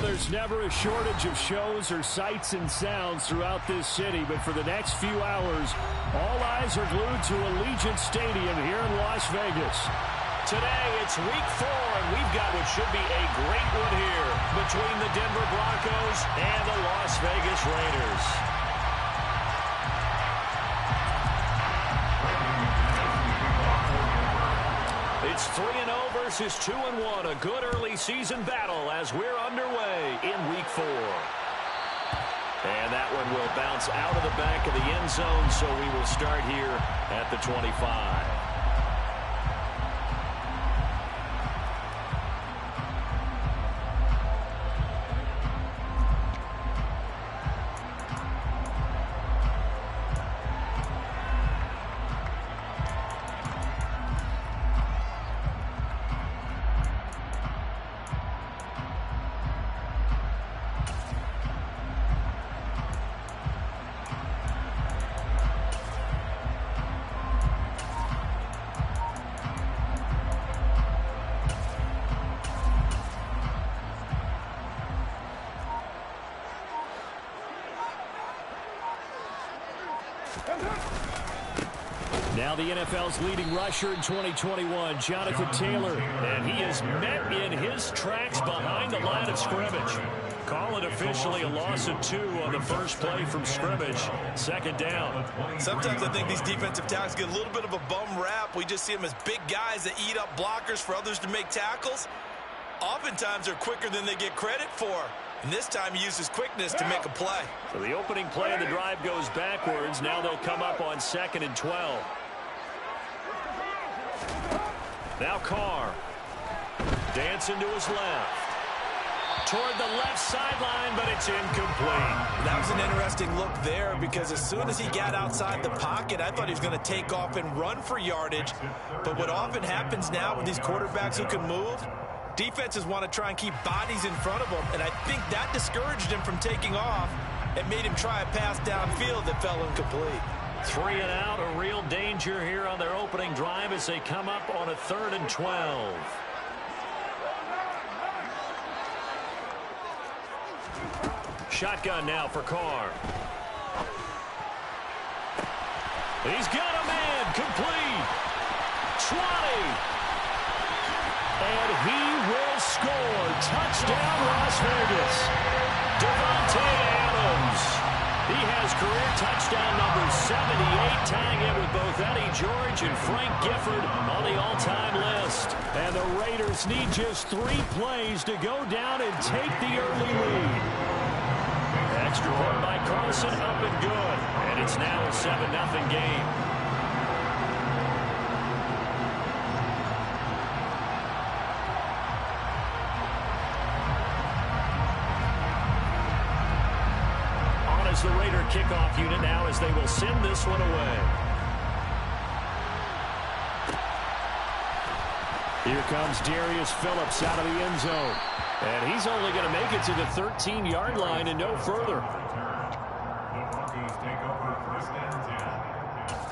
there's never a shortage of shows or sights and sounds throughout this city, but for the next few hours, all eyes are glued to Allegiant Stadium here in Las Vegas. Today, it's week 4, and we've got what should be a great one here between the Denver Broncos and the Las Vegas Raiders. It's 3-0 versus 2-1, a good early season battle as we're underway in week 4. And that one will bounce out of the back of the end zone, so we will start here at the 25. Now the NFL's leading rusher in 2021, Jonathan Taylor. And he is met in his tracks behind the line of scrimmage. Call it officially a loss of 2 on the first play from scrimmage. Second down. Sometimes I think these defensive tackles get a little bit of a bum rap. We just see them as big guys that eat up blockers for others to make tackles. Oftentimes they're quicker than they get credit for. And this time he uses quickness to make a play. So the opening play of the drive goes backwards. Now they'll come up on 2nd and 12. Now Carr. Dancing to his left. Toward the left sideline, but it's incomplete. That was an interesting look there because as soon as he got outside the pocket, I thought he was going to take off and run for yardage. But what often happens now with these quarterbacks who can move, defenses want to try and keep bodies in front of them, and I think that discouraged him from taking off and made him try a pass downfield that fell incomplete. 3 and out, a real danger here on their opening drive as they come up on a 3rd and 12. Shotgun now for Carr. He's got a man, complete. 20. And he will score. Touchdown, Las Vegas. Devontae Adams. He has career touchdown number 78, tying it with both Eddie George and Frank Gifford on the all-time list. And the Raiders need just 3 plays to go down and take the early lead. Extra point by Carlson, up and good. And it's now a 7-0 game. The Raider kickoff unit now as they will send this one away. Here comes Darius Phillips out of the end zone. And he's only going to make it to the 13-yard line and no further. The Broncos take over 1st and 10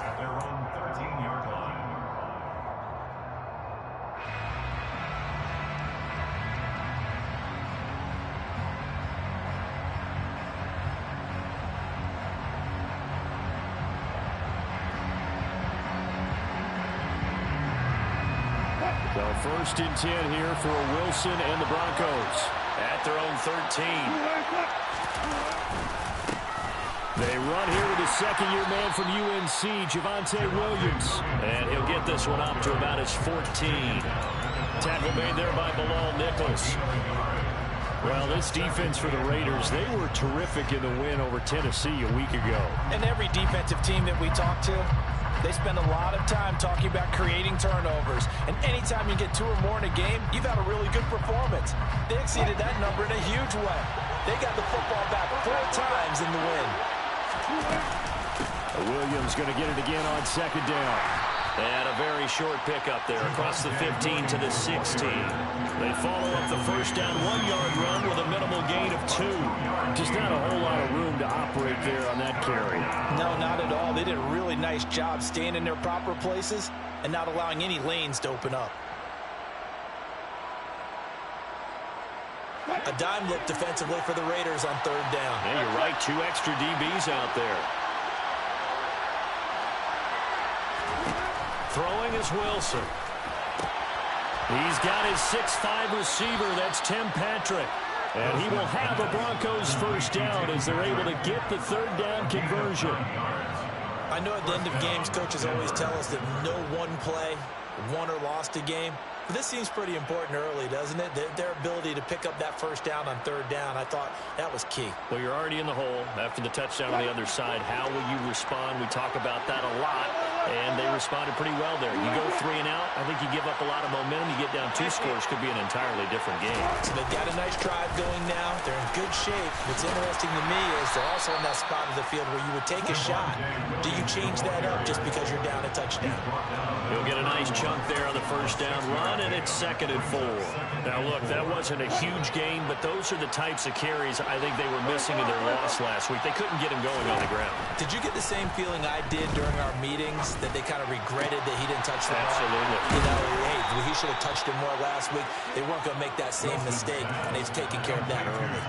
at their own 13-yard line. So 1st and 10 here for Wilson and the Broncos at their own 13. They run here with the 2nd-year man from UNC, Javonte Williams. And he'll get this one up to about his 14. Tackle made there by Bilal Nichols. Well, this defense for the Raiders, they were terrific in the win over Tennessee a week ago. And every defensive team that we talk to, they spend a lot of time talking about creating turnovers. And anytime you get 2 or more in a game, you've had a really good performance. They exceeded that number in a huge way. They got the football back 4 times in the win. Williams going to get it again on 2nd down. And a very short pickup there across the 15 to the 16. They follow up the first down 1-yard run with a minimal gain of 2. Just not a whole lot of room to operate there on that carry. No, not at all. They did a really nice job staying in their proper places and not allowing any lanes to open up. A dime look defensively for the Raiders on third down. Yeah, you're right. 2 extra DBs out there. Throwing is Wilson. He's got his 6'5" receiver. That's Tim Patrick. And he will have a Broncos first down as they're able to get the third down conversion. I know at the end of games, coaches always tell us that no one play won or lost a game. But this seems pretty important early, doesn't it? Their ability to pick up that first down on third down, I thought that was key. Well, you're already in the hole after the touchdown on the other side. How will you respond? We talk about that a lot, and they responded pretty well there. You go 3 and out, I think you give up a lot of momentum. You get down 2 scores, could be an entirely different game. So they've got a nice drive going now. They're in good shape. What's interesting to me is they're also in that spot of the field where you would take a shot. Do you change that up just because you're down a touchdown? He'll get a nice chunk there on the first down run, and it's 2nd and 4. Now, look, that wasn't a huge gain, but those are the types of carries I think they were missing in their loss last week. They couldn't get him going on the ground. Did you get the same feeling I did during our meetings, that they kind of regretted that he didn't touch the ball? Absolutely. You know, hey, he should have touched it more last week. They weren't going to make that same mistake, and they've taken care of that early.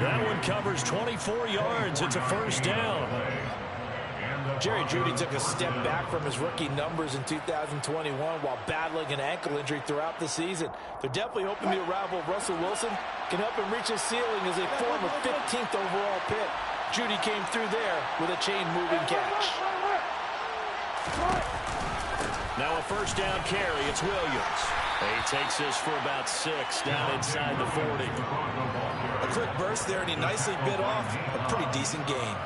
That one covers 24 yards. It's a first down. Jerry Jeudy took a step back from his rookie numbers in 2021 while battling an ankle injury throughout the season. They're definitely hoping the arrival of Russell Wilson can help him reach his ceiling as a former 15th overall pick. Jeudy came through there with a chain-moving catch. Now a first down carry. It's Williams. He takes this for about 6 down inside the 40. A quick burst there, and he nicely bit off a pretty decent gain.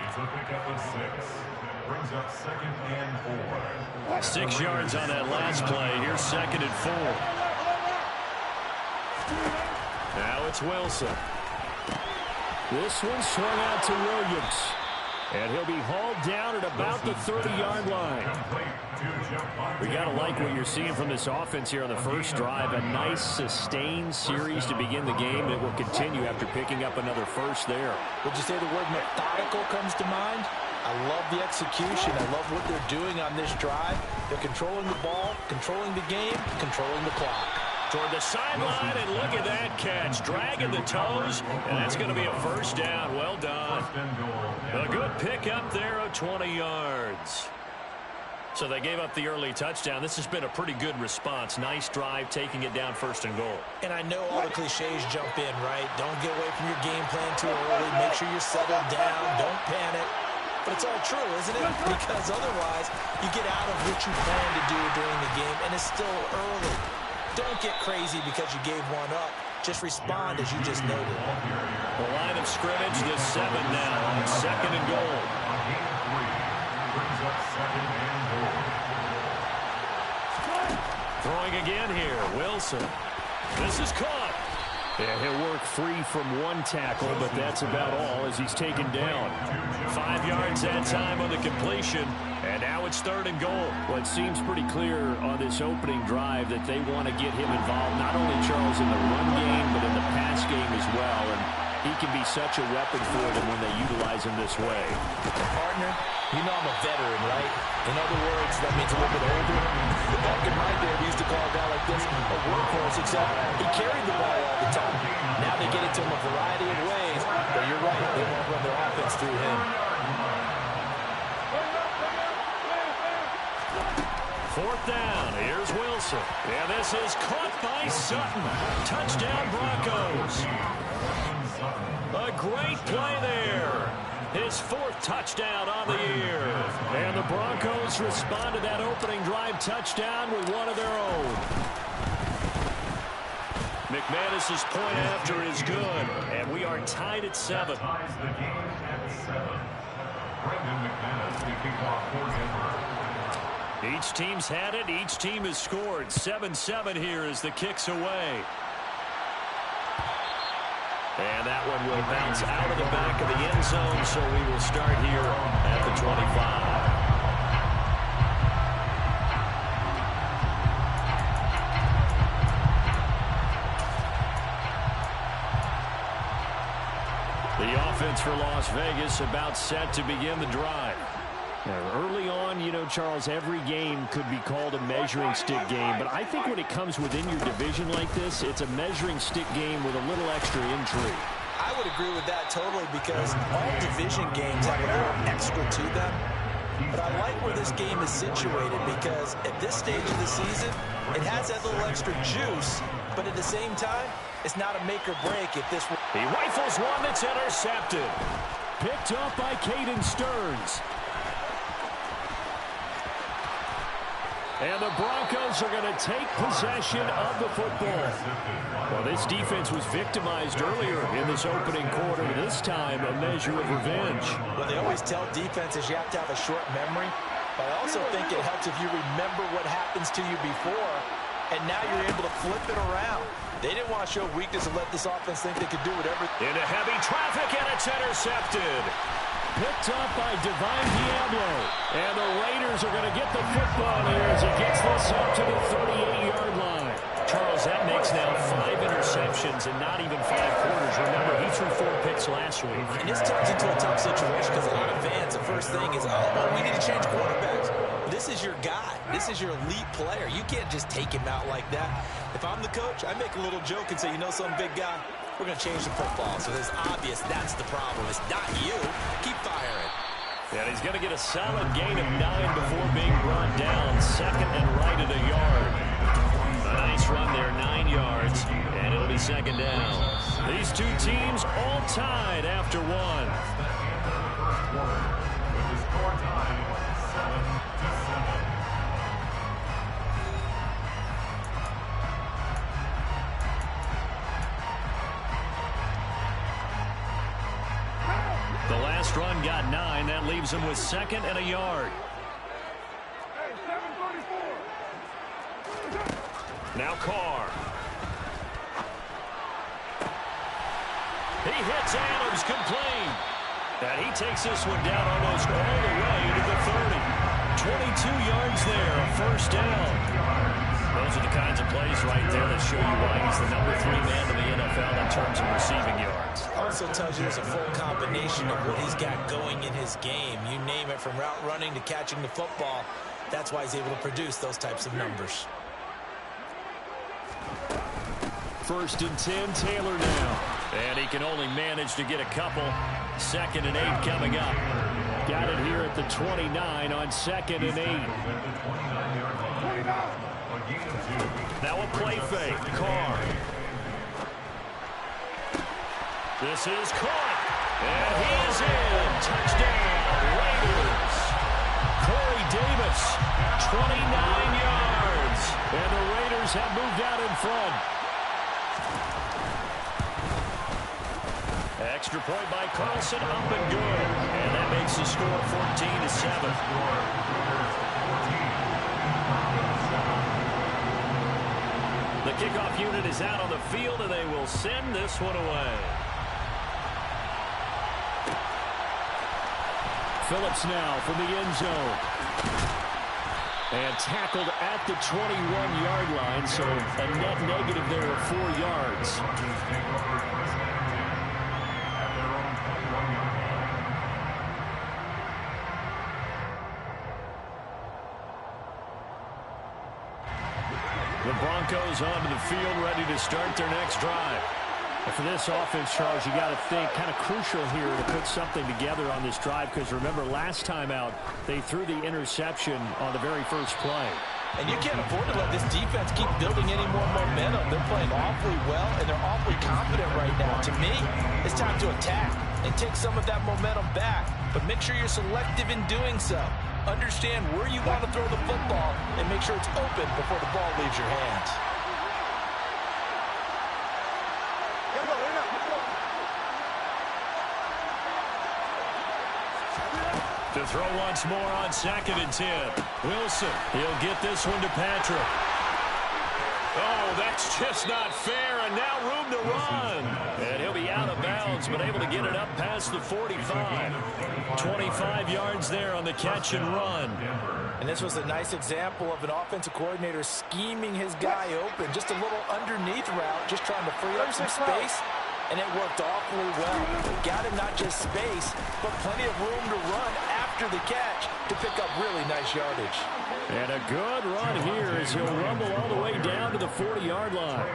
It's a pickup of 6. Brings up 2nd and 4. 6 yards on that last play. Here's 2nd and 4. Now it's Wilson. This one swung out to Williams. And he'll be hauled down at about the 30-yard line. We got to like what you're seeing from this offense here on the first drive. A nice, sustained series to begin the game. It will continue after picking up another first there. Would you say the word methodical comes to mind? I love the execution. I love what they're doing on this drive. They're controlling the ball, controlling the game, controlling the clock. Toward the sideline, and look at that catch. Dragging the toes, and that's going to be a first down. Well done. A good pickup there of 20 yards. So they gave up the early touchdown. This has been a pretty good response. Nice drive, taking it down 1st and goal. And I know all the cliches jump in, right? Don't get away from your game plan too early. Make sure you're settled down. Don't panic. But it's all true, isn't it? Because otherwise, you get out of what you plan to do during the game, and it's still early. Don't get crazy because you gave one up. Just respond as you just noted. The line of scrimmage, the 7 now, 2nd and goal. Brings up 2nd and 4. Throwing again here, Wilson. This is caught. Yeah, he'll work free from 1 tackle, but that's about all as he's taken down. 5 yards that time on the completion, and now it's 3rd and goal. Well, it seems pretty clear on this opening drive that they want to get him involved, not only, Charles, in the run game, but in the pass game as well. And he can be such a weapon for them when they utilize him this way. Partner, you know I'm a veteran, right? In other words, that means a little bit older. Back in my day, we used to call a guy like this a workhorse, except he carried the ball all the time. Now they get it to him a variety of ways, but you're right, they won't run their offense through him. 4th down, here's Wilson. Yeah, this is caught by Sutton. Touchdown, Broncos. A great play there. His 4th touchdown on the year. And the Broncos respond to that opening drive touchdown with one of their own. McManus's point after is good, and we are tied at 7. Ties the game at 7. Brendan McManus, the kickoff for Denver. Each team's had it. Each team has scored. 7-7 here as the kick's away. And that one will bounce out of the back of the end zone, so we will start here at the 25. The offense for Las Vegas about set to begin the drive. Early on, you know, Charles, every game could be called a measuring stick game, but I think when it comes within your division like this, it's a measuring stick game with a little extra intrigue. I would agree with that totally, because all division games have a little extra to them. But I like where this game is situated, because at this stage of the season, it has that little extra juice, but at the same time, it's not a make or break if this... He rifles one that's intercepted. Picked up by Caden Stearns. And the Broncos are going to take possession of the football. Well, this defense was victimized earlier in this opening quarter. This time, a measure of revenge. Well, they always tell defenses you have to have a short memory. But I also think it helps if you remember what happens to you before, and now you're able to flip it around. They didn't want to show weakness and let this offense think they could do whatever. Into heavy traffic, and it's intercepted. Picked up by Divine Diablo. And the Raiders are going to get the football here as he gets this up to the 38-yard line. Charles, that makes now 5 interceptions and not even 5 quarters. Remember, he threw 4 picks last week. And this turns into a tough situation because a lot of fans, the first thing is, oh, well, we need to change quarterbacks. This is your guy. This is your elite player. You can't just take him out like that. If I'm the coach, I make a little joke and say, you know some big guy? We're going to change the football. So it's obvious that's the problem. It's not you. Keep firing. And he's going to get a solid gain of 9 before being brought down. Second and right at a yard. A nice run there, 9 yards. And it'll be second down. These two teams all tied after one. With the score tied 7-7. The last run got 9. That leaves him with second and a yard. Now Carr. He hits Adams, complete. And he takes this one down almost all the way to the 30. 22 yards there, a first down. Those are the kinds of plays right there that show you why he's the number 3 man in the NFL in terms of receiving yards. Also tells you there's a full combination of what he's got going in his game. You name it, from route running to catching the football. That's why he's able to produce those types of numbers. First and 10, Taylor now. And he can only manage to get a couple. Second and 8 coming up. Got it here at the 29 on second and 8. Now a play fake. Carr. This is caught. And he is in. Touchdown, Raiders. Corey Davis, 29 yards. And the Raiders have moved out in front. Extra point by Carlson, up and good. And that makes the score 14-7. The kickoff unit is out on the field, and they will send this one away. Phillips now from the end zone. And tackled at the 21-yard line, so a net negative there of 4 yards. The Broncos onto the field, ready to start their next drive. And for this offense, Charles, you got to think kind of crucial here to put something together on this drive, because remember, last time out, they threw the interception on the very first play. And you can't afford to let this defense keep building any more momentum. They're playing awfully well, and they're awfully confident right now. To me, it's time to attack and take some of that momentum back. But make sure you're selective in doing so. Understand where you want to throw the football and make sure it's open before the ball leaves your hands. To throw once more on second and 10. Wilson, he'll get this one to Patrick. Oh, that's just not fair, and now room to run. And he'll be out of bounds, but able to get it up past the 45. 25 yards there on the catch and run. And this was a nice example of an offensive coordinator scheming his guy open. Just a little underneath route, just trying to free up some space. And it worked awfully well. Got him not just space, but plenty of room to run after after the catch to pick up really nice yardage. And a good run here as he'll rumble all the way down to the 40-yard line.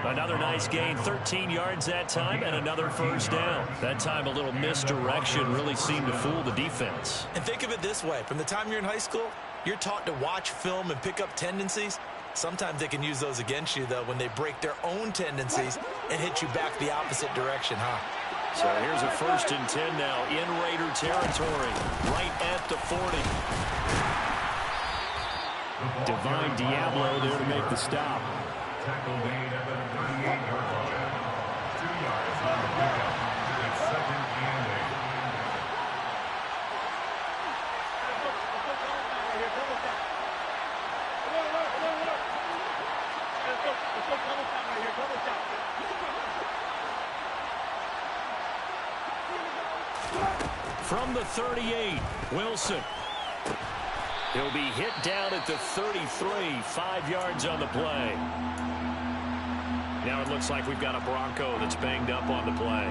Another nice gain, 13 yards that time, and another first down. That time a little misdirection really seemed to fool the defense. And think of it this way. From the time you're in high school, you're taught to watch film and pick up tendencies. Sometimes they can use those against you, though, when they break their own tendencies and hit you back the opposite direction, huh? So here's a 1st and 10 now in Raider territory, right at the 40. Divine Diablo there to make the stop. Tackle made at the 38-yard line. 2 yards on the pickup. It's 2nd and 8. From the 38, Wilson. He'll be hit down at the 33, 5 yards on the play. Now it looks like we've got a Bronco that's banged up on the play.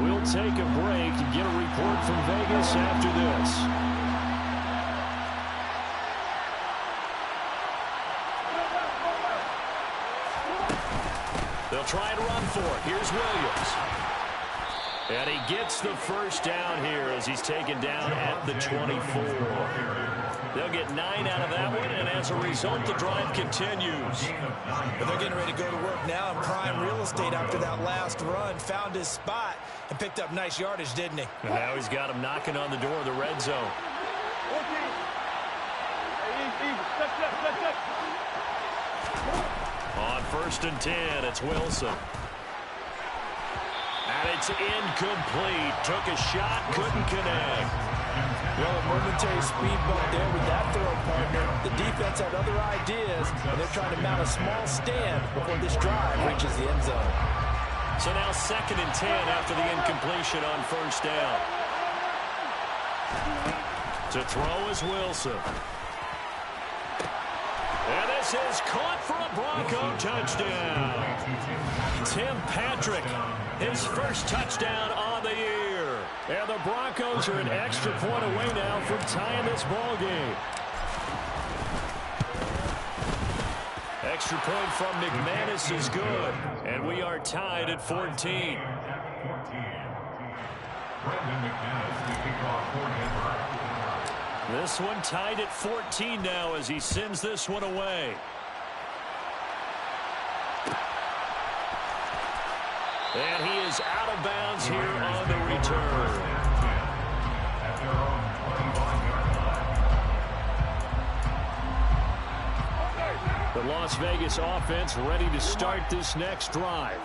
We'll take a break and get a report from Vegas after this. They'll try and run for it. Here's Williams. And he gets the first down here as he's taken down at the 24. They'll get 9 out of that one, and as a result, the drive continues. But they're getting ready to go to work now in prime real estate after that last run. Found his spot and picked up nice yardage, didn't he? And now he's got him knocking on the door of the red zone. On 1st and 10, it's Wilson. And it's incomplete. Took a shot, couldn't connect. Well, a momentary speed bump there with that throw partner. The defense had other ideas, and they're trying to mount a small stand before this drive reaches the end zone. So now 2nd and 10 after the incompletion on 1st down. To throw is Wilson. And this is caught for a Bronco touchdown. Tim Patrick, his first touchdown on the year. And the Broncos are an extra point away now from tying this ball game. Extra point from McManus is good. And we are tied at 14. Brendan McManus, the kickoff for Denver. This one tied at 14 now as he sends this one away. And he is out of bounds here on the return. At their own 25-yard line. The Las Vegas offense ready to start this next drive.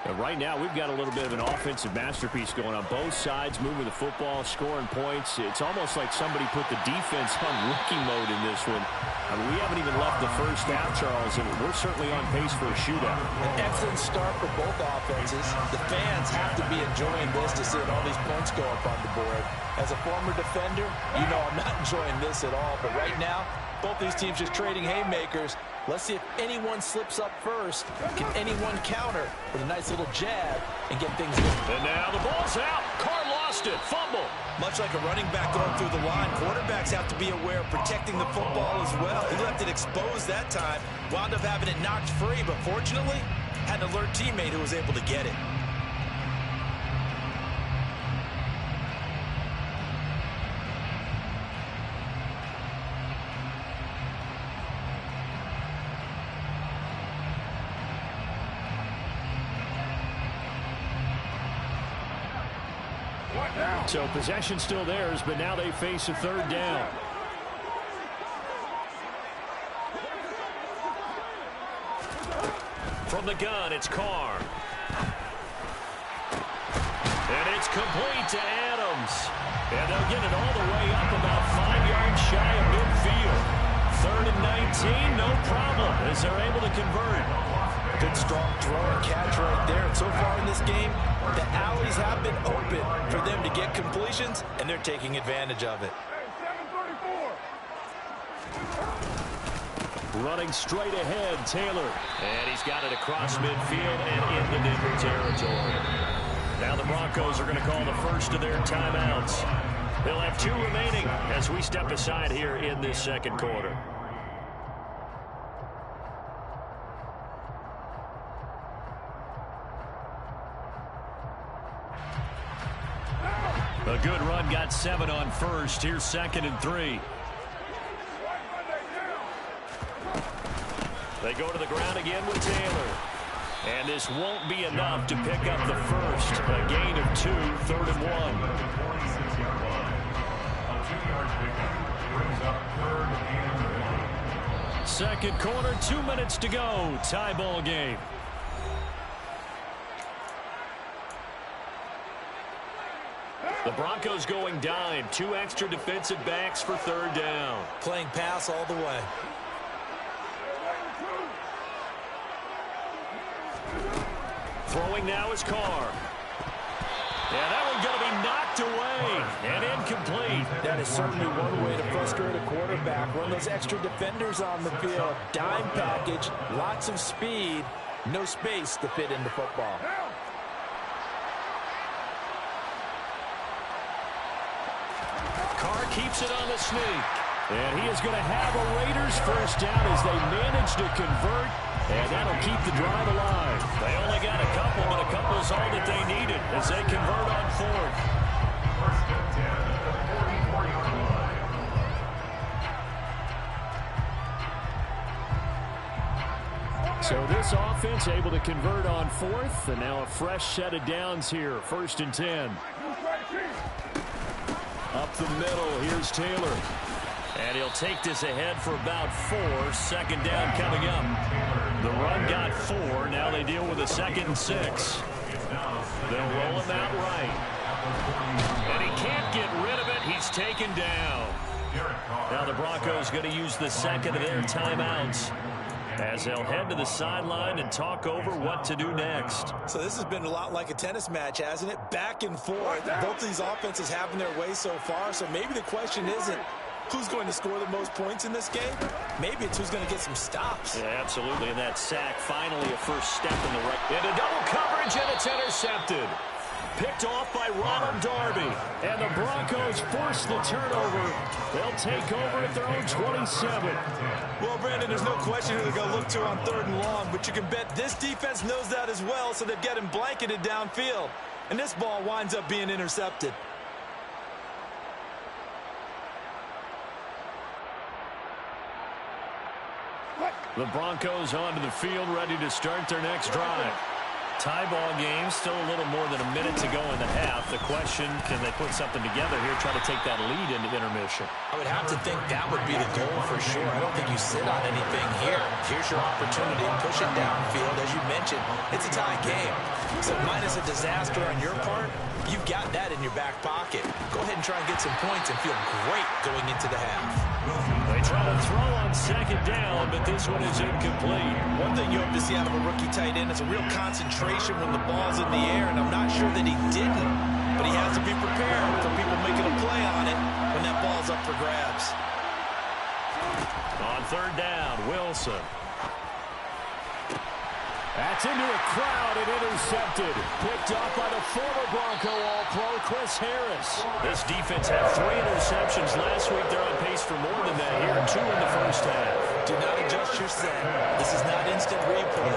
And right now, we've got a little bit of an offensive masterpiece going on both sides, moving the football, scoring points. It's almost like somebody put the defense on rookie mode in this one. I mean, we haven't even left the first half, Charles, and we're certainly on pace for a shootout. An excellent start for both offenses. The fans have to be enjoying this to see all these points go up on the board. As a former defender, you know I'm not enjoying this at all. But right now, both these teams just trading haymakers. Let's see if anyone slips up first. Can anyone counter with a nice little jab and get things going? And now the ball's out. Carr lost it. Fumble. Much like a running back going through the line, quarterbacks have to be aware of protecting the football as well. He left it exposed that time. Wound up having it knocked free, but fortunately, had an alert teammate who was able to get it. So possession still theirs, but now they face a 3rd down. From the gun, it's Carr. And it's complete to Adams. And they'll get it all the way up about 5 yards shy of midfield. 3rd and 19, no problem, as they're able to convert. Good strong throw and catch right there. And so far in this game, the alleys have been open for them to get completions, and they're taking advantage of it. Running straight ahead, Taylor. And he's got it across midfield and into Denver territory. Now the Broncos are going to call the first of their timeouts. He'll have 2 remaining as we step aside here in this second quarter. A good run got 7 on first. Here's 2nd and 3. They go to the ground again with Taylor. And this won't be enough to pick up the first. A gain of 2, 3rd and 1. Second quarter, 2 minutes to go. Tie ball game. The Broncos going dime. 2 extra defensive backs for 3rd down. Playing pass all the way. Throwing now is Carr. Yeah, that one's going to be knocked away and incomplete. That is certainly one way to frustrate a quarterback. Run those extra defenders on the field. Dime package, lots of speed, no space to fit into football. Carr keeps it on the sneak. And he is going to have a Raiders first down as they manage to convert. And that'll keep the drive alive. They only got a couple, but a couple is all that they needed as they convert on 4th. First and 10 at the 44-yard line. So this offense able to convert on 4th. And now a fresh set of downs here. 1st and 10. Up the middle, here's Taylor. And he'll take this ahead for about 4. 2nd down coming up. The run got 4. Now they deal with a 2nd and 6. They'll roll him out right. And he can't get rid of it. He's taken down. Now the Broncos going to use the 2nd of their timeouts as they'll head to the sideline and talk over what to do next. So this has been a lot like a tennis match, hasn't it? Back and forth. Both of these offenses having their way so far. So maybe the question isn't who's going to score the most points in this game. Maybe it's who's going to get some stops. Yeah, absolutely. And that sack, finally a first step in the right. Into double coverage, and it's intercepted. Picked off by Ronald Darby. And the Broncos force the turnover. They'll take over at their own 27. Well, Brandon, there's no question who they're going to look to on 3rd and long, but you can bet this defense knows that as well, so they've got him blanketed downfield. And this ball winds up being intercepted. The Broncos onto the field, ready to start their next drive. Tie ball game, still a little more than a minute to go in the half. The question, can they put something together here, try to take that lead into intermission? I would have to think that would be the goal for sure. I don't think you sit on anything here. Here's your opportunity. Push it downfield. As you mentioned, it's a tie game. So minus a disaster on your part, you've got that in your back pocket. Go ahead and try and get some points and feel great going into the half. They try to throw on 2nd down, but this one is incomplete. One thing you hope to see out of a rookie tight end is a real concentration when the ball's in the air, and I'm not sure that he didn't, but he has to be prepared for people making a play on it when that ball's up for grabs. On 3rd down, Wilson. That's into a crowd and intercepted. Picked up by the former Bronco All-Pro, Chris Harris. This defense had 3 interceptions last week. They're on pace for more than that here. 2 in the first half. Do not adjust your set. This is not instant replay.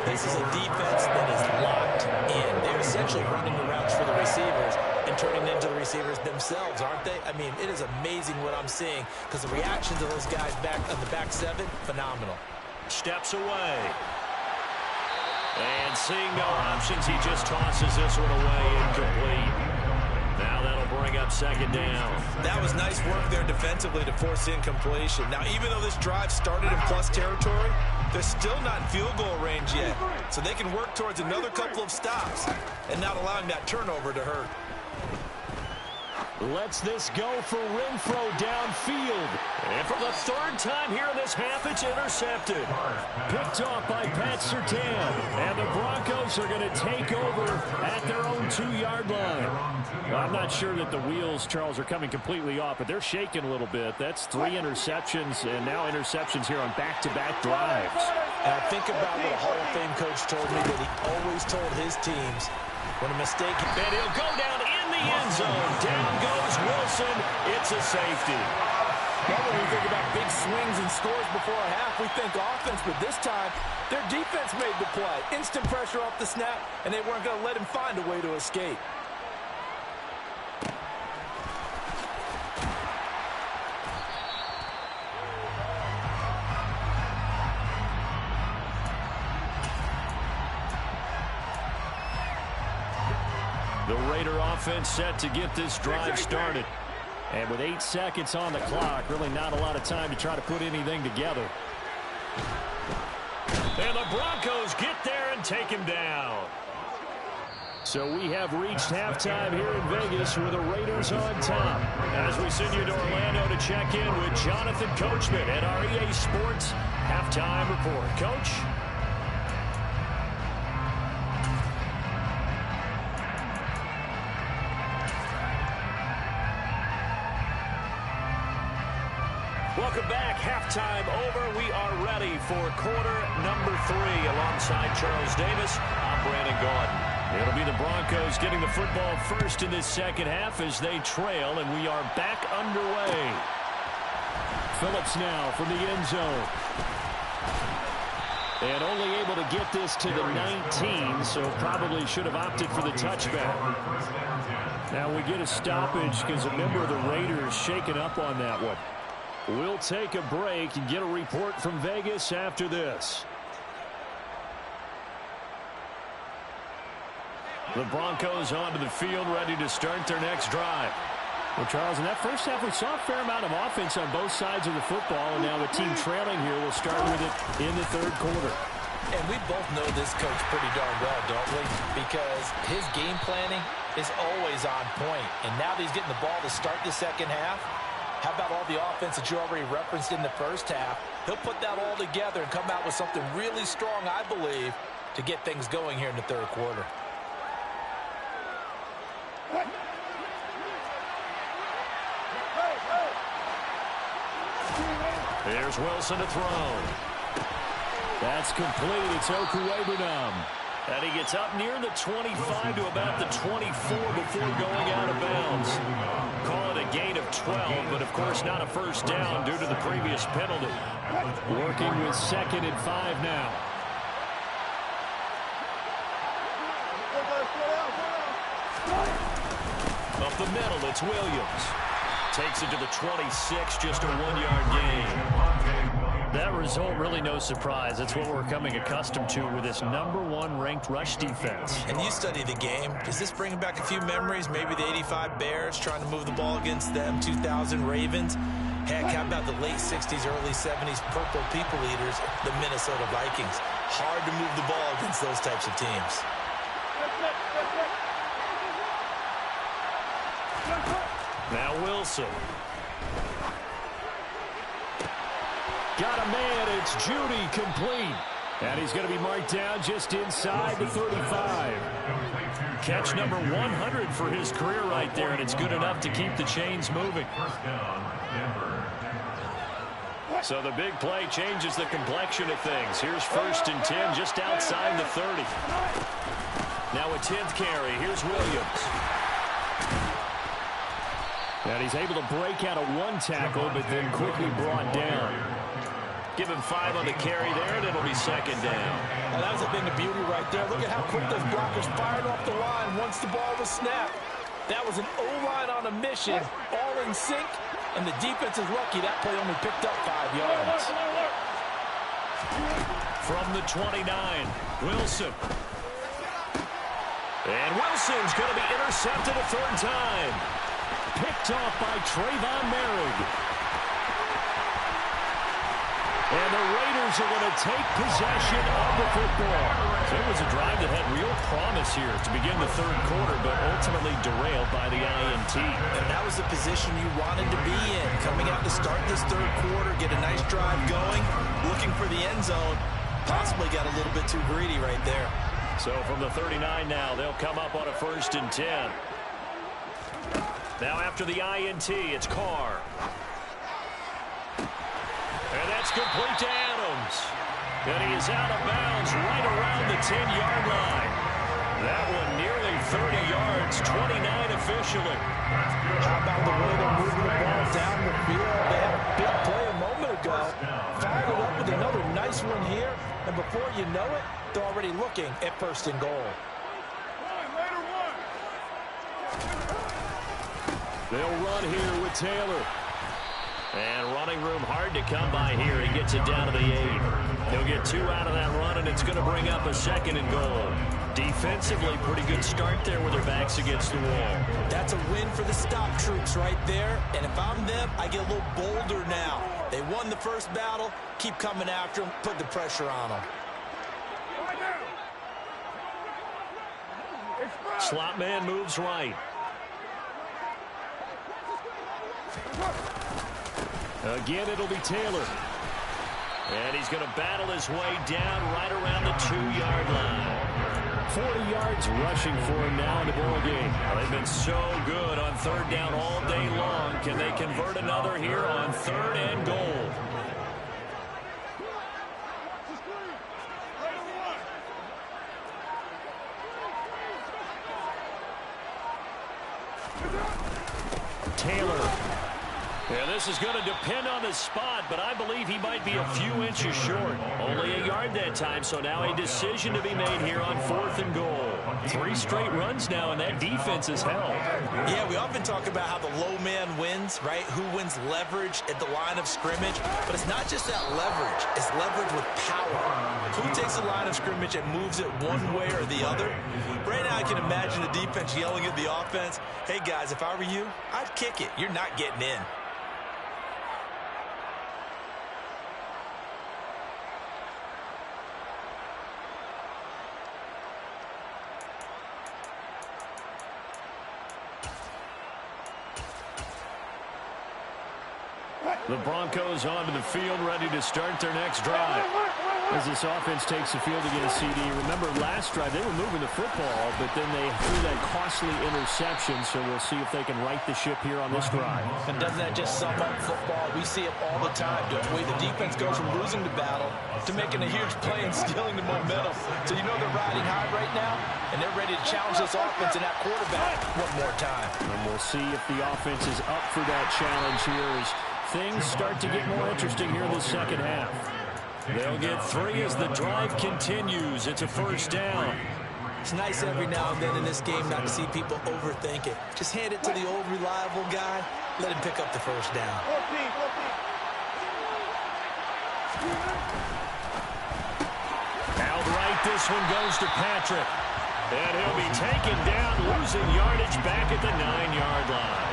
This is a defense that is locked in. They're essentially running the routes for the receivers and turning into the receivers themselves, aren't they? I mean, it is amazing what I'm seeing because the reactions of those guys back on the back 7, phenomenal. Steps away. And seeing no options, he just tosses this one away, incomplete. Now that'll bring up 2nd down. That was nice work there defensively to force incompletion. Now, even though this drive started in plus territory, they're still not in field goal range yet. So they can work towards another couple of stops and not allowing that turnover to hurt. Lets this go for Renfro downfield. And for the 3rd time here in this half, it's intercepted. Picked off by Pat Surtain. And the Broncos are going to take over at their own 2-yard line. Well, I'm not sure that the wheels, Charles, are coming completely off, but they're shaking a little bit. That's 3 interceptions, and now interceptions here on back-to-back drives. And I think about what a Hall of Fame coach told me that he always told his teams when a mistake... And he'll go down in the the end zone. Down goes Wilson. It's a safety. Well, when we think about big swings and scores before a half, we think offense, but this time, their defense made the play. Instant pressure off the snap, and they weren't going to let him find a way to escape. The Raider offense set to get this drive started. And with 8 seconds on the clock, really not a lot of time to try to put anything together. And the Broncos get there and take him down. So we have reached halftime here in Vegas with the Raiders on top. As we send you to Orlando to check in with Jonathan Coachman at our EA Sports Halftime Report. Coach? Welcome back. Halftime over. We are ready for quarter number 3. Alongside Charles Davis, I'm Brandon Gaudin. It'll be the Broncos getting the football first in this second half as they trail, and we are back underway. Phillips now from the end zone. And only able to get this to the 19, so probably should have opted for the touchback. Now we get a stoppage because a member of the Raiders shaken up on that one. We'll take a break and get a report from Vegas after this. The Broncos onto the field, ready to start their next drive. Well, Charles, in that first half, we saw a fair amount of offense on both sides of the football, and now the team trailing here will start with it in the third quarter. And we both know this coach pretty darn well, don't we? Because his game planning is always on point. And now that he's getting the ball to start the second half, how about all the offense that you already referenced in the first half? He'll put that all together and come out with something really strong, I believe, to get things going here in the third quarter. Here's Wilson to throw. That's complete. It's Okuwebunam. And he gets up near the 25 to about the 24 before going out of bounds. Call it a gain of 12, but of course not a first down due to the previous penalty. Working with 2nd and 5 now. Up the middle, it's Williams. Takes it to the 26, just a 1-yard gain. That result, really no surprise. That's what we're coming accustomed to with this #1 ranked rush defense. And you study the game. Does this bring back a few memories? Maybe the 85 Bears trying to move the ball against them, 2000 Ravens. Heck, how about the late 60s, early 70s Purple People Eaters, the Minnesota Vikings? Hard to move the ball against those types of teams. Now Wilson. Got a man. It's Judy, complete. And he's going to be marked down just inside the 35. Catch number 100 for his career right there, and it's good enough to keep the chains moving. So the big play changes the complexion of things. Here's 1st and 10 just outside the 30. Now a 10th carry. Here's Williams. And he's able to break out of 1 tackle, but then quickly brought down. Give him 5 on the carry there, and it'll be 2nd down. Well, that was a thing of beauty right there. Look at how quick those blockers fired off the line once the ball was snapped. That was an O-line on a mission, all in sync, and the defense is lucky that play only picked up 5 yards. From the 29, Wilson. And Wilson's going to be intercepted a 3rd time. Picked off by Trayvon Merrick. And the Raiders are going to take possession of the football. So it was a drive that had real promise here to begin the third quarter, but ultimately derailed by the INT. And that was the position you wanted to be in. Coming out to start this third quarter, get a nice drive going, looking for the end zone. Possibly got a little bit too greedy right there. So from the 39 now, they'll come up on a 1st and 10. Now after the INT, it's Carr. And that's complete to Adams. And he is out of bounds right around the 10-yard line. That one nearly 30 yards, 29 officially. How about the way they're moving the ball down the field? They had a big play a moment ago. Followed it up with another nice one here. And before you know it, they're already looking at first and goal. They'll run here with Taylor. And running room hard to come by here. He gets it down to the 8. He'll get 2 out of that run, and it's going to bring up a second and goal. Defensively, pretty good start there with their backs against the wall. That's a win for the stop troops right there. And if I'm them, I get a little bolder now. They won the first battle. Keep coming after them. Put the pressure on them. Slot man moves right. Again, it'll be Taylor. And he's going to battle his way down right around the 2-yard line. 40 yards rushing for him now in the ball game. They've been so good on third down all day long. Can they convert another here on third and goal? Taylor. Yeah, this is going to depend on the spot, but I believe he might be a few inches short. Only a yard that time, so now a decision to be made here on fourth and goal. 3 straight runs now, and that defense is held. Yeah, we often talk about how the low man wins, right? Who wins leverage at the line of scrimmage. But it's not just that leverage. It's leverage with power. Who takes the line of scrimmage and moves it one way or the other? Right now, I can imagine the defense yelling at the offense, hey, guys, if I were you, I'd kick it. You're not getting in. The Broncos onto the field, ready to start their next drive. As this offense takes the field against CD, remember last drive they were moving the football, but then they threw that costly interception, so we'll see if they can right the ship here on this drive. And doesn't that just sum up football? We see it all the time. The way the defense goes from losing the battle to making a huge play and stealing the momentum. So you know they're riding high right now, and they're ready to challenge this offense and that quarterback one more time. And we'll see if the offense is up for that challenge here as things start to get more interesting here in the second half. They'll get 3 as the drive continues. It's a first down. It's nice every now and then in this game not to see people overthink it. Just hand it to the old reliable guy. Let him pick up the first down. Out right, this one goes to Patrick. And he'll be taken down, losing yardage back at the 9-yard line.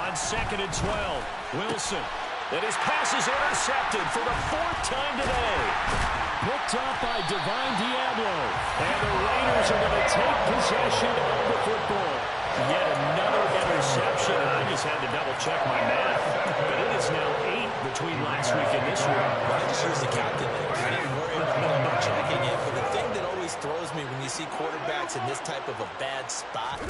On 2nd and 12, Wilson. And his pass is intercepted for the 4th time today. Picked up by Divine Diablo. And the Raiders are going to take possession of the football. Yet another interception. I just had to double-check my math. But it is now 8 between last week and this week. Well, I just used the calculator. I didn't worry about checking it. But the thing that always throws me when you see quarterbacks in this type of a bad spot,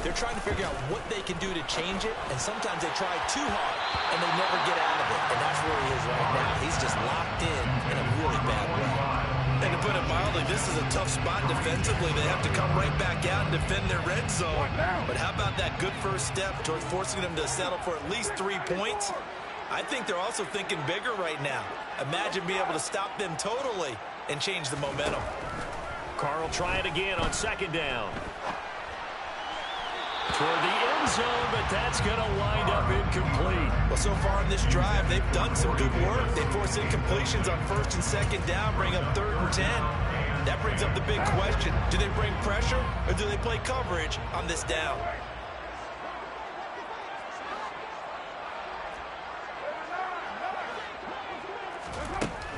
they're trying to figure out what they can do to change it. And sometimes they try too hard, and they never get out of it. And that's where he is right now. He's just locked in a really bad way. And to put it mildly, this is a tough spot defensively. They have to come right back out and defend their red zone. But how about that good first step towards forcing them to settle for at least 3 points? I think they're also thinking bigger right now. Imagine being able to stop them totally and change the momentum. Carl try it again on 2nd down. Toward the end zone, but that's going to wind up incomplete. Well, so far in this drive, they've done some good work. They force incompletions on 1st and 2nd down, bring up 3rd and 10. That brings up the big question. Do they bring pressure, or do they play coverage on this down?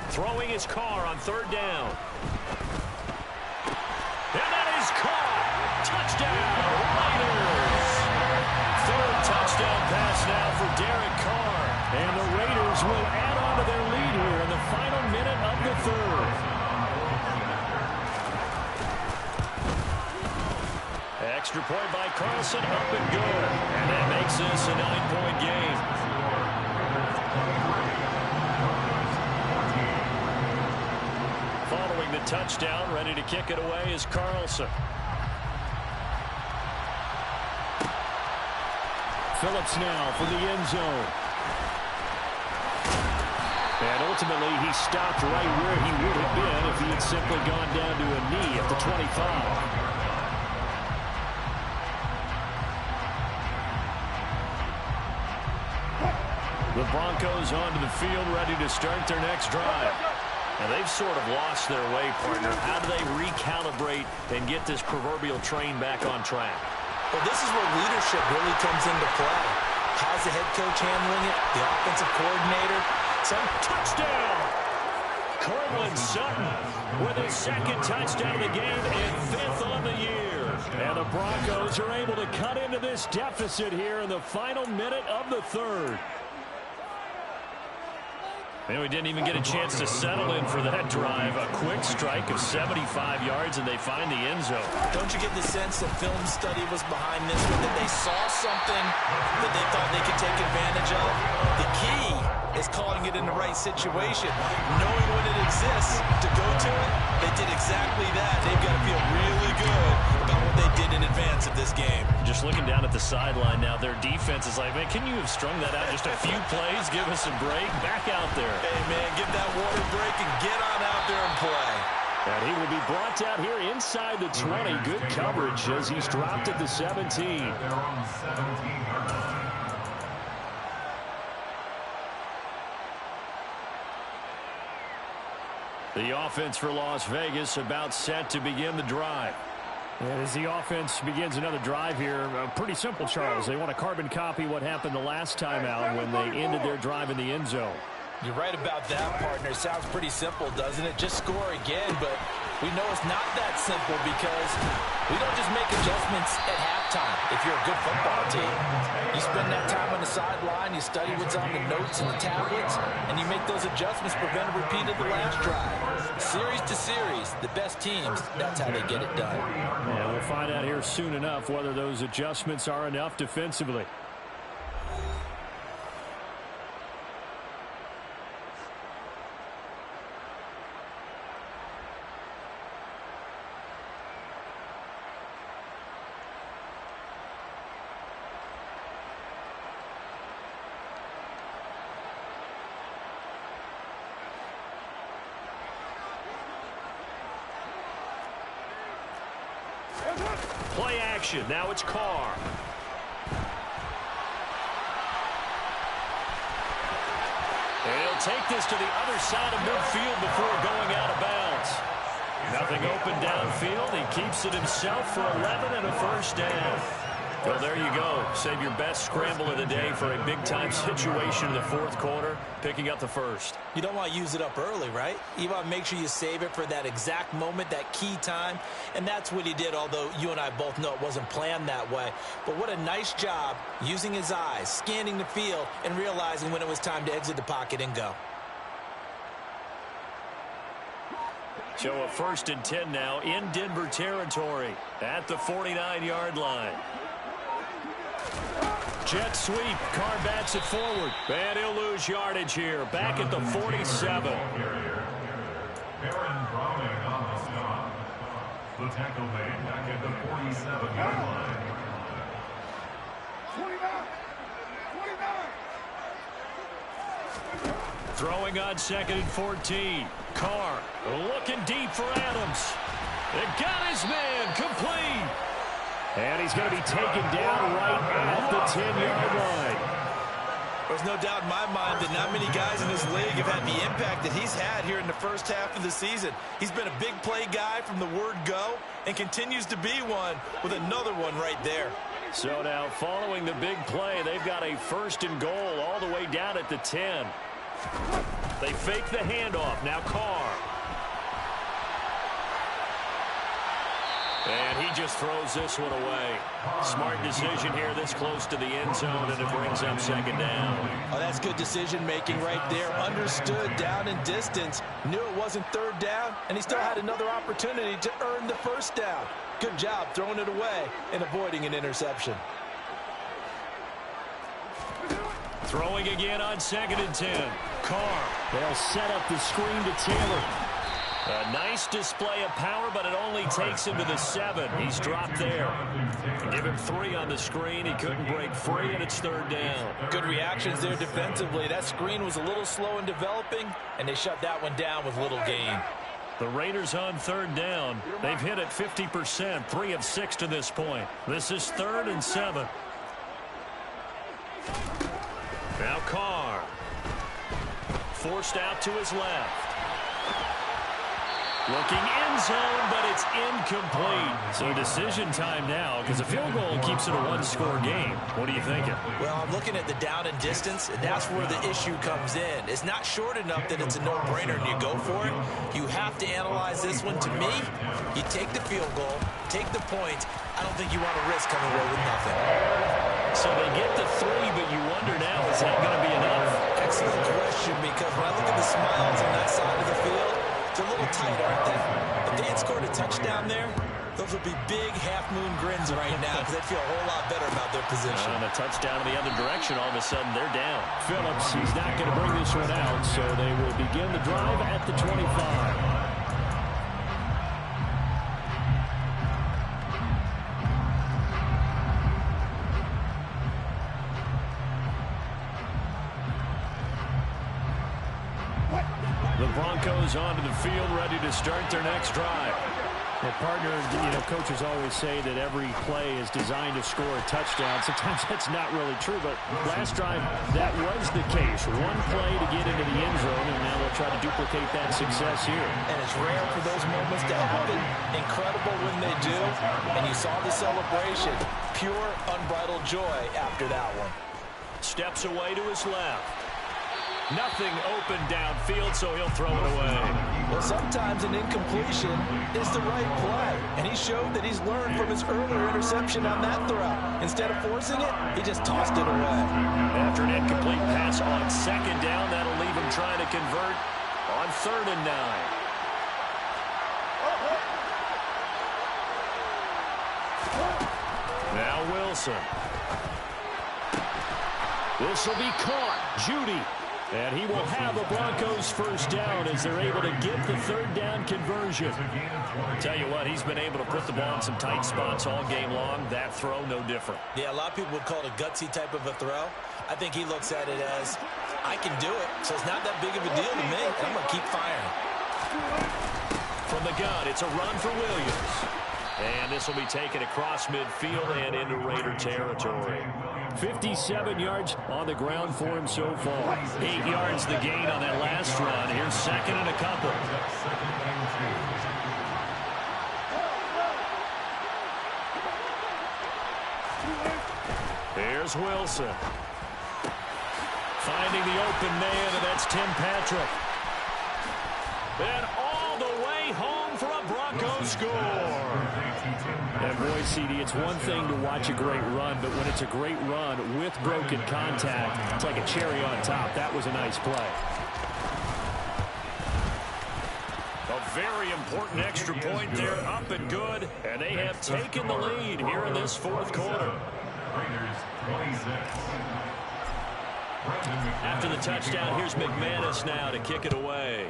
Throwing his car on 3rd down. And that is caught. Touchdown, Raiders. 3rd touchdown pass now for Derek Carr. And the Raiders will add on to their lead here in the final minute of the 3rd. Extra point by Carlson, up and good. And that makes this a 9-point game. touchdown. Ready to kick it away is Carlson. Phillips now for the end zone. And ultimately, he stopped right where he would have been if he had simply gone down to a knee at the 25. The Broncos onto the field, ready to start their next drive. And they've sort of lost their way, partner. How do they recalibrate and get this proverbial train back on track? Well, this is where leadership really comes into play. How's the head coach handling it? The offensive coordinator? Some touchdown! Cortland Sutton with his second touchdown of the game and 5th on the year. And the Broncos are able to cut into this deficit here in the final minute of the 3rd. And we didn't even get a chance to settle in for that drive. A quick strike of 75 yards, and they find the end zone. Don't you get the sense that film study was behind this one, that they saw something that they thought they could take advantage of? The key is calling it in the right situation. Knowing when it exists to go to it, they did exactly that. They've got to feel really good about what they did in advance of this game. Just looking down at the sideline now, their defense is like, man, can you have strung that out just a few plays? Give us a break. Back out there. Hey, man, give that water break and get on out there and play. And he will be brought out here inside the 20. Good coverage as he's dropped at the 17. They're on 17-yard line. The offense for Las Vegas about set to begin the drive. And as the offense begins another drive here, pretty simple, Charles. They want to carbon copy what happened the last time out when they ended their drive in the end zone. You're right about that, partner. Sounds pretty simple, doesn't it? Just score again, but we know it's not that simple because we don't just make adjustments at halftime if you're a good football team. You spend that time on the sideline, you study what's on the notes and the tablets, and you make those adjustments, prevent a repeat of the last drive. Series to series, the best teams, that's how they get it done. And we'll find out here soon enough whether those adjustments are enough defensively. Play action. Now it's Carr. And he'll take this to the other side of midfield before going out of bounds. Nothing open downfield. He keeps it himself for 11 and a first down. Well, there you go. Save your best scramble of the day for a big-time situation in the 4th quarter, picking up the first. You don't want to use it up early, right? You want to make sure you save it for that exact moment, that key time, and that's what he did, although you and I both know it wasn't planned that way. But what a nice job using his eyes, scanning the field, and realizing when it was time to exit the pocket and go. So a 1st and 10 now in Denver territory at the 49-yard line. Jet sweep. Carr bats it forward. And he'll lose yardage here. Back at the 47. Aaron Browning on the stop. The tackle made back at the 47-yard line. 29. Throwing on 2nd and 14. Carr looking deep for Adams. It got his man complete. And he's going to be taken down right at the 10-yard line. There's no doubt in my mind that not many guys in this league have had the impact that he's had here in the first half of the season. He's been a big play guy from the word go and continues to be one with another one right there. So now following the big play, they've got a 1st and goal all the way down at the 10. They fake the handoff. Now Carr. And he just throws this one away. Smart decision here this close to the end zone, and it brings up 2nd down. Oh, that's good decision-making right there. Understood down and distance. Knew it wasn't 3rd down, and he still had another opportunity to earn the 1st down. Good job throwing it away and avoiding an interception. Throwing again on 2nd and 10. Carr. They'll set up the screen to Taylor. A nice display of power, but it only takes him to the 7. He's dropped there. Give him 3 on the screen. He couldn't break free, and it's 3rd down. Good reactions there defensively. That screen was a little slow in developing, and they shut that one down with little gain. The Raiders on 3rd down. They've hit it 50%, 3 of 6 to this point. This is 3rd and 7. Now Carr. Forced out to his left. Looking end zone, but it's incomplete. So decision time now, because a field goal keeps it a 1-score game. What are you thinking? Well, I'm looking at the down and distance, and that's where the issue comes in. It's not short enough that it's a no-brainer and you go for it. You have to analyze this one. To me, you take the field goal, take the points. I don't think you want to risk coming away with nothing. So they get the 3, but you wonder now, is that going to be enough? Excellent question, because when I look at the smiles on that side of the field, they're a little tight, aren't they? If they had scored a touchdown there, those would be big half-moon grins right now because they'd feel a whole lot better about their position. And a touchdown in the other direction, all of a sudden they're down. Phillips, he's not going to bring this one out, so they will begin the drive at the 25. The Broncos onto the field, ready to start their next drive. Well, partner, coaches always say that every play is designed to score a touchdown. Sometimes that's not really true, but last drive, that was the case. One play to get into the end zone, and now they'll try to duplicate that success here. And it's rare for those moments to happen. Incredible when they do. And you saw the celebration. Pure, unbridled joy after that one. Steps away to his left. Nothing open downfield, so he'll throw it away. Well, sometimes an incompletion is the right play. And he showed that he's learned from his earlier interception on that throw. Instead of forcing it, he just tossed it away. After an incomplete pass on 2nd down, that'll leave him trying to convert on 3rd and 9. Now Wilson. This will be caught. Judy. And he will have a Broncos 1st down as they're able to get the 3rd down conversion. Tell you what, he's been able to put the ball in some tight spots all game long. That throw, no different. Yeah, a lot of people would call it a gutsy type of a throw. I think he looks at it as, I can do it, so it's not that big of a deal to me. I'm going to keep firing. From the gun, it's a run for Williams. And this will be taken across midfield and into Raider territory. 57 yards on the ground for him so far. 8 yards the gain on that last run. Here's 2nd and a couple. Here's Wilson. Finding the open man, and that's Tim Patrick. And all the way home for a Broncos score. And boy, CD, it's one thing to watch a great run, but when it's a great run with broken contact, it's like a cherry on top. That was a nice play. A very important extra point there, up and good, and they have taken the lead here in this 4th quarter. After the touchdown, here's McManus now to kick it away.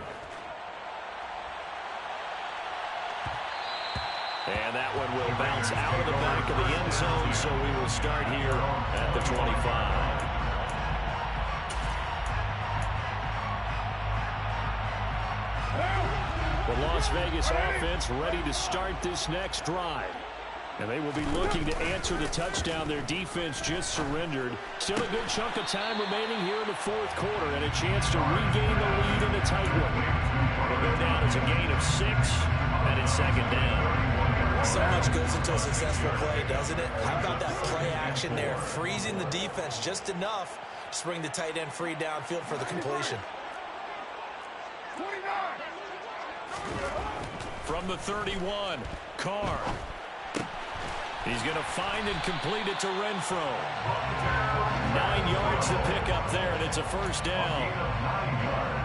And that one will bounce out of the back of the end zone, so we will start here at the 25. The Las Vegas offense ready to start this next drive. And they will be looking to answer the touchdown their defense just surrendered. Still a good chunk of time remaining here in the 4th quarter and a chance to regain the lead in a tight one. They'll go down as a gain of 6, and it's 2nd down. So much goes into a successful play, doesn't it? How about that play action there, freezing the defense just enough to bring the tight end free downfield for the completion. From the 31, Carr. He's going to find and complete it to Renfro. 9 yards to pick up there, and it's a 1st down.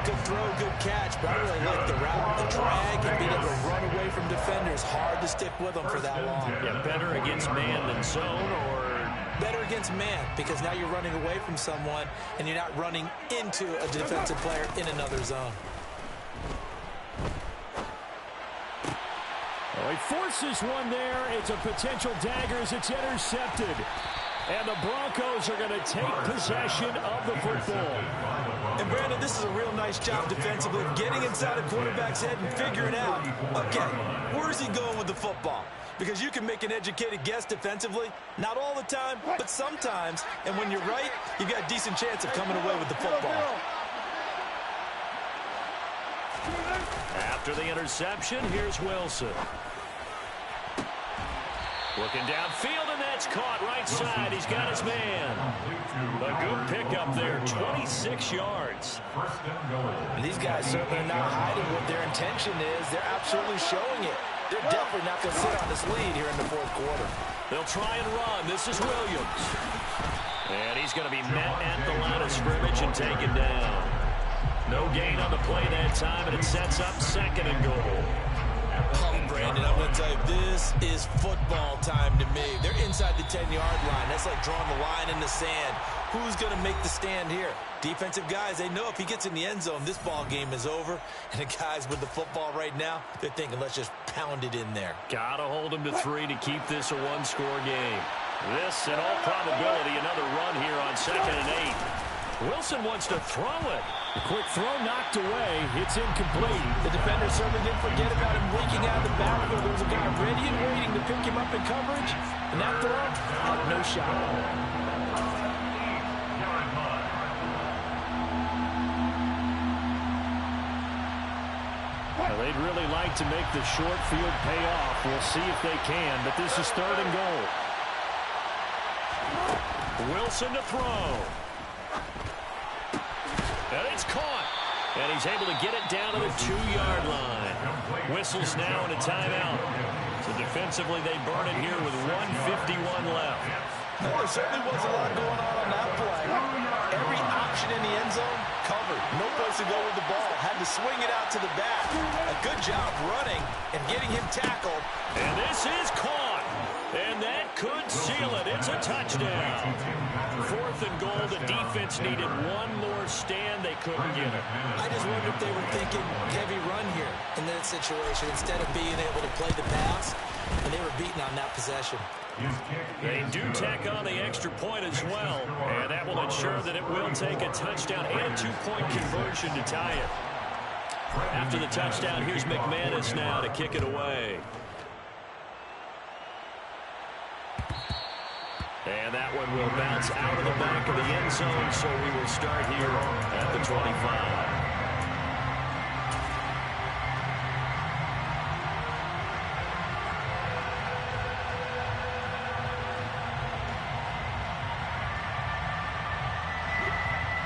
Good throw, good catch, but I really like the route, the drag, and being able to run away from defenders. Hard to stick with them for that long. Yeah, better against man than zone, or? Better against man, because now you're running away from someone, and you're not running into a defensive player in another zone. Well, he forces one there. It's a potential dagger as it's intercepted. And the Broncos are going to take possession of the football. And Brandon, this is a real nice job defensively, getting inside a quarterback's head and figuring out, okay, where's he going with the football? Because you can make an educated guess defensively, not all the time, but sometimes. And when you're right, you've got a decent chance of coming away with the football. After the interception, here's Wilson. Looking downfield, and that's caught right side. He's got his man. A good pickup there, 26 yards. And these guys certainly are not hiding what their intention is. They're absolutely showing it. They're definitely not going to sit on this lead here in the fourth quarter. They'll try and run. This is Williams. And he's going to be met at the line of scrimmage and taken down. No gain on the play that time, and it sets up 2nd and goal. Oh, Brandon, I'm going to tell you, this is football time to me. They're inside the 10-yard line. That's like drawing the line in the sand. Who's going to make the stand here? Defensive guys, they know if he gets in the end zone, this ball game is over. And the guys with the football right now, they're thinking, let's just pound it in there. Got to hold him to 3 to keep this a one-score game. This, in all probability, another run here on 2nd and 8. Wilson wants to throw it. The quick throw knocked away. It's incomplete. The defender certainly didn't forget about him leaking out of the backfield. There was a guy ready and waiting to pick him up in coverage. And that throw had no shot. Well, they'd really like to make the short field pay off. We'll see if they can, but this is 3rd and goal. Wilson to throw. And it's caught. And he's able to get it down to the 2-yard line. Whistles now in a timeout. So defensively, they burn it here with 1:51 left. Well, there certainly was a lot going on that play. Every option in the end zone covered. No place to go with the ball. Had to swing it out to the back. A good job running and getting him tackled. And this is caught. And that could seal it. It's a touchdown. 4th and goal. The defense needed one more stand. They couldn't get it. I just wonder if they were thinking heavy run here in that situation instead of being able to play the pass, and they were beaten on that possession. They do tack on the extra point as well, and that will ensure that it will take a touchdown and a 2-point conversion to tie it. After the touchdown, here's McManus now to kick it away. And that one will bounce out of the back of the end zone, so we will start here at the 25.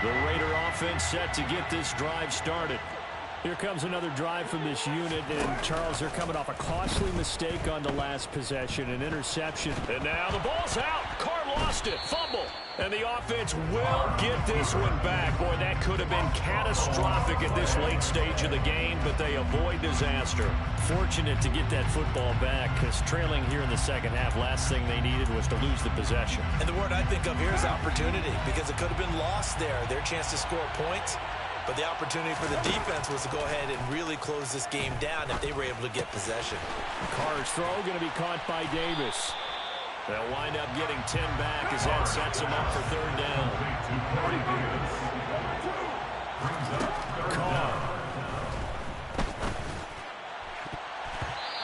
The Raider offense set to get this drive started. Here comes another drive from this unit, and Charles, they're coming off a costly mistake on the last possession, an interception. And now the ball's out. Carr lost it. Fumble. And the offense will get this one back. Boy, that could have been catastrophic at this late stage of the game, but they avoid disaster. Fortunate to get that football back, because trailing here in the second half, last thing they needed was to lose the possession. And the word I think of here is opportunity, because it could have been lost there, their chance to score points. But the opportunity for the defense was to go ahead and really close this game down if they were able to get possession. Carr's throw going to be caught by Davis. They'll wind up getting 10 back as that sets them up for 3rd down. Carr.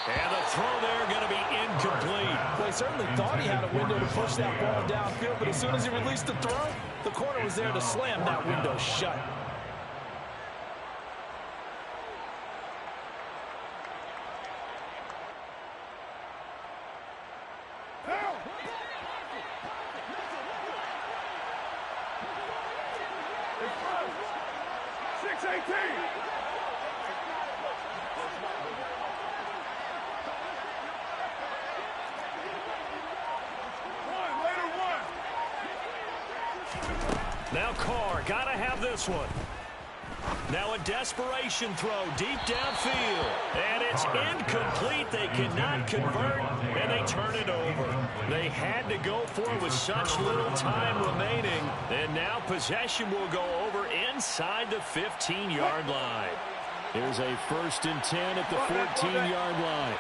And the throw there going to be incomplete. Well, he certainly thought he had a window to push that ball downfield, but as soon as he released the throw, the corner was there to slam that window shut. Now Carr, gotta have this one. Now a desperation throw deep downfield. And it's incomplete. They cannot convert, and they turn it over. They had to go for it with such little time remaining. And now possession will go over inside the 15-yard line. Here's a 1st and 10 at the 14-yard line.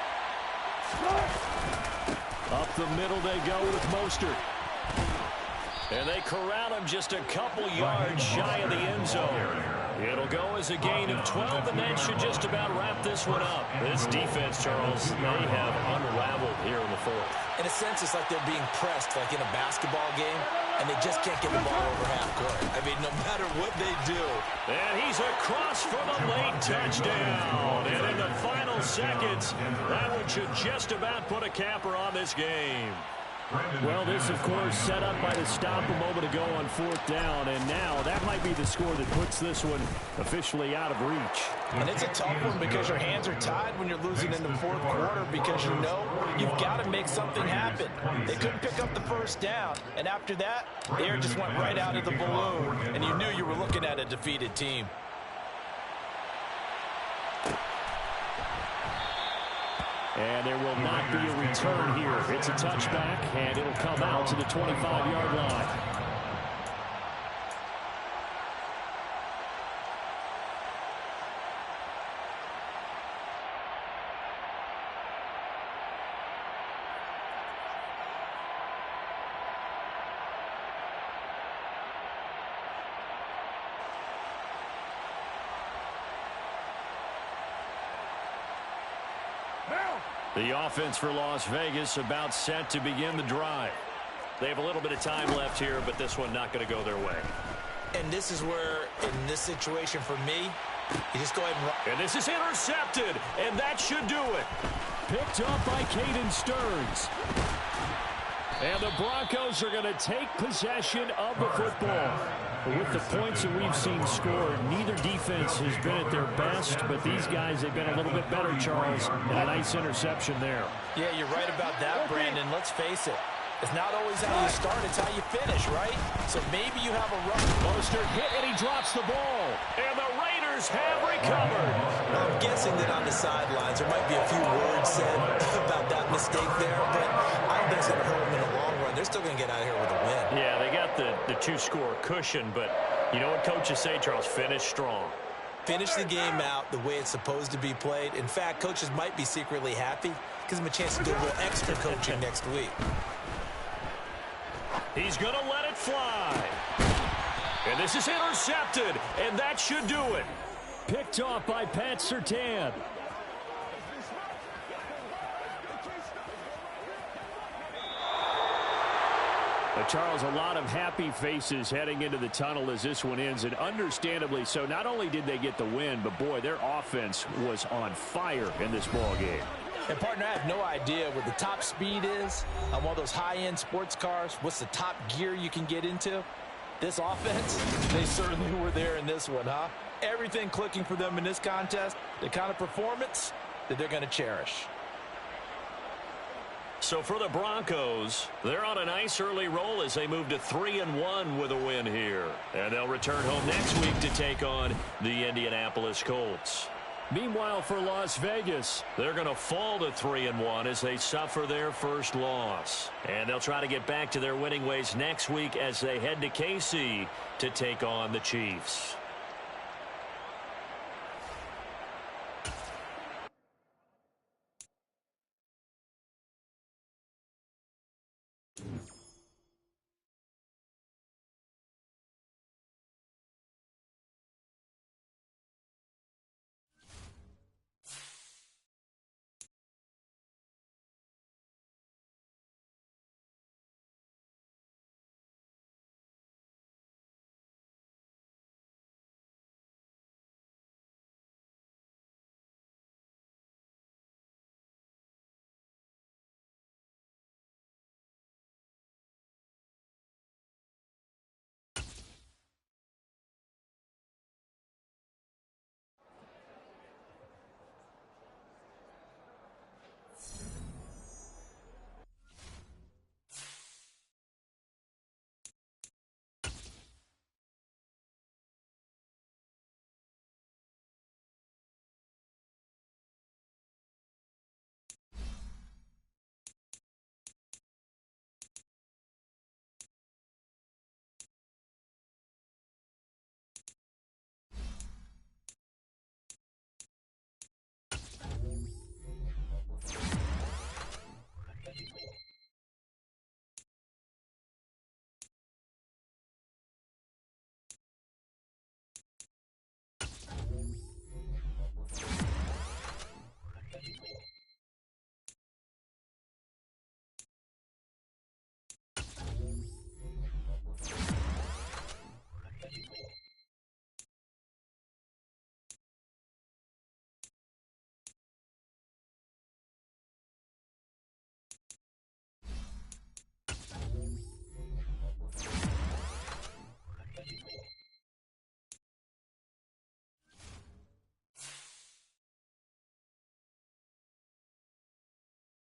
Up the middle they go with Mostert. And they corral him just a couple yards shy of the end zone. It'll go as a gain of 12, and that should just about wrap this one up. This defense, Charles, they have unraveled here in the fourth. In a sense, it's like they're being pressed, like in a basketball game, and they just can't get the ball over half court. I mean, no matter what they do. And he's across for the late touchdown. And in the final seconds, that one should just about put a capper on this game. Well, this, of course, set up by the stop a moment ago on fourth down, and now that might be the score that puts this one officially out of reach. And it's a tough one because your hands are tied when you're losing in the fourth quarter because you know you've got to make something happen. They couldn't pick up the first down, and after that, the air just went right out of the balloon, and you knew you were looking at a defeated team. And there will not be a return here. It's a touchback, and it'll come out to the 25-yard line. The offense for Las Vegas about set to begin the drive. They have a little bit of time left here, but this one not going to go their way. And this is where, in this situation for me, you just go ahead and run. And this is intercepted, and that should do it. Picked up by Caden Stearns. And the Broncos are going to take possession of the football. With the points that we've seen scored, neither defense has been at their best, but these guys have been a little bit better, Charles, and a nice interception there. Yeah, you're right about that, Brandon. Let's face it. It's not always how you start, it's how you finish, right? So maybe you have a rough. Mostert hit, and he drops the ball. And the Raiders have recovered. I'm guessing that on the sidelines there might be a few words said about that mistake there, but I don't think it's going to hurt them in the long run. They're still going to get out of here with a win. Yeah, they got the two-score cushion, but you know what coaches say, Charles? Finish strong. Finish the game out the way it's supposed to be played. In fact, coaches might be secretly happy. Gives them a chance to do a little extra coaching next week. He's going to let it fly. And this is intercepted, and that should do it. Picked off by Pat Surtain. Charles, a lot of happy faces heading into the tunnel as this one ends, and understandably so. Not only did they get the win, but, boy, their offense was on fire in this ball game. And, partner, I have no idea what the top speed is on one of those high-end sports cars. What's the top gear you can get into? This offense, they certainly were there in this one, huh? Everything clicking for them in this contest, the kind of performance that they're going to cherish. So for the Broncos, they're on a nice early roll as they move to 3-1 with a win here. And they'll return home next week to take on the Indianapolis Colts. Meanwhile, for Las Vegas, they're going to fall to 3-1 as they suffer their first loss. And they'll try to get back to their winning ways next week as they head to KC to take on the Chiefs.